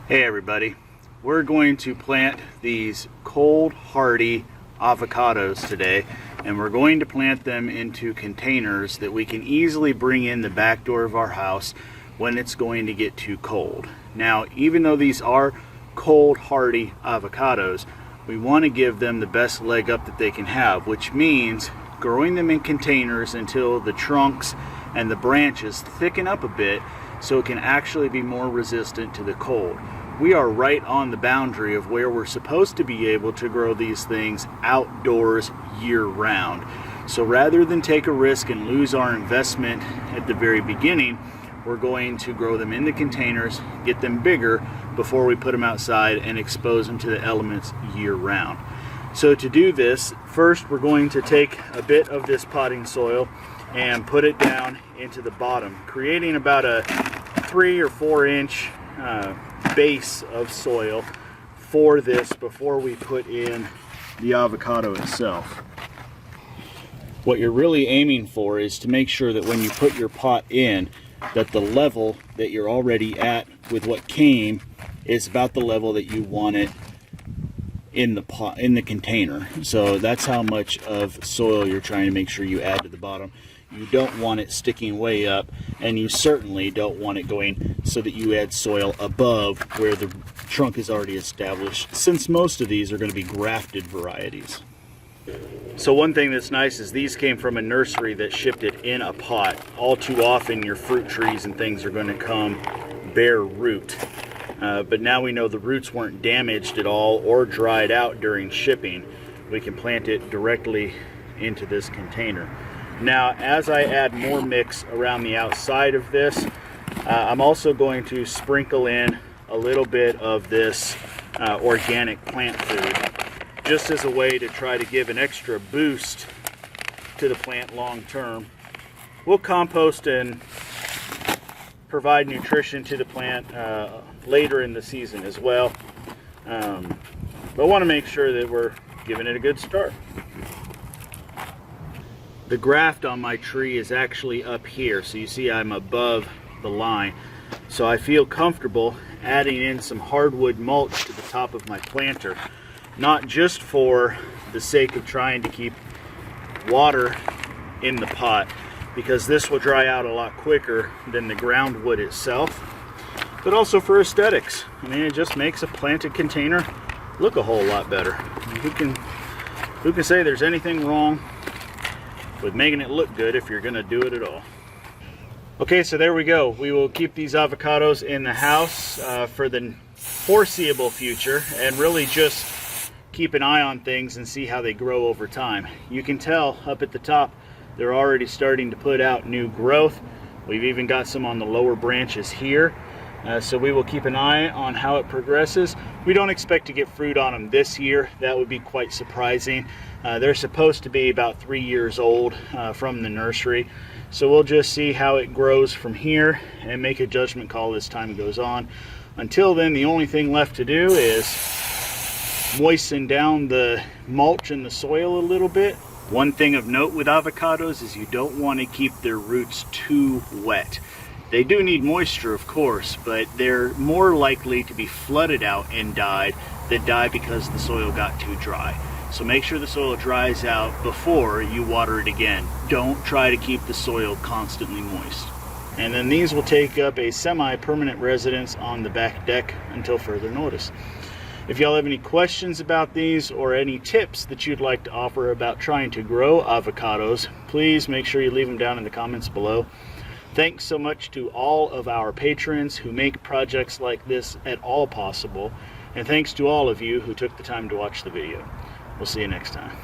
Hey everybody, we're going to plant these cold hardy avocados today, and we're going to plant them into containers that we can easily bring in the back door of our house when it's going to get too cold. Now, even though these are cold hardy avocados, we want to give them the best leg up that they can have, which means growing them in containers until the trunks and the branches thicken up a bit so it can actually be more resistant to the cold. We are right on the boundary of where we're supposed to be able to grow these things outdoors year-round. So rather than take a risk and lose our investment at the very beginning, we're going to grow them in the containers, get them bigger before we put them outside and expose them to the elements year-round. So to do this, first we're going to take a bit of this potting soil and put it down into the bottom, creating about a 3 or 4 inch base of soil for this before we put in the avocado itself. What you're really aiming for is to make sure that when you put your pot in, that the level that you're already at with what came is about the level that you want it in the pot, in the container. So that's how much of soil you're trying to make sure you add to the bottom. You don't want it sticking way up, and you certainly don't want it going so that you add soil above where the trunk is already established, since most of these are going to be grafted varieties. So one thing that's nice is these came from a nursery that shipped it in a pot. All too often your fruit trees and things are going to come bare root. But now we know the roots weren't damaged at all or dried out during shipping. We can plant it directly into this container. Now, as I add more mix around the outside of this, I'm also going to sprinkle in a little bit of this organic plant food, just as a way to try to give an extra boost to the plant long term. We'll compost and provide nutrition to the plant later in the season as well, but want to make sure that we're giving it a good start. The graft on my tree is actually up here, so you see I'm above the line. So I feel comfortable adding in some hardwood mulch to the top of my planter, not just for the sake of trying to keep water in the pot, because this will dry out a lot quicker than the ground wood itself, but also for aesthetics. I mean, it just makes a planted container look a whole lot better. Who can say there's anything wrong with making it look good if you're going to do it at all? Okay, so there we go. We will keep these avocados in the house for the foreseeable future, and really just keep an eye on things and see how they grow over time. You can tell up at the top they're already starting to put out new growth. We've even got some on the lower branches here. So we will keep an eye on how it progresses. We don't expect to get fruit on them this year. That would be quite surprising. They're supposed to be about 3 years old from the nursery. So we'll just see how it grows from here and make a judgment call as time goes on. Until then, the only thing left to do is moisten down the mulch and the soil a little bit. One thing of note with avocados is you don't want to keep their roots too wet. They do need moisture, of course, but they're more likely to be flooded out and died than die because the soil got too dry. So make sure the soil dries out before you water it again. Don't try to keep the soil constantly moist. And then these will take up a semi-permanent residence on the back deck until further notice. If y'all have any questions about these or any tips that you'd like to offer about trying to grow avocados, please make sure you leave them down in the comments below. Thanks so much to all of our patrons who make projects like this at all possible, and thanks to all of you who took the time to watch the video. We'll see you next time.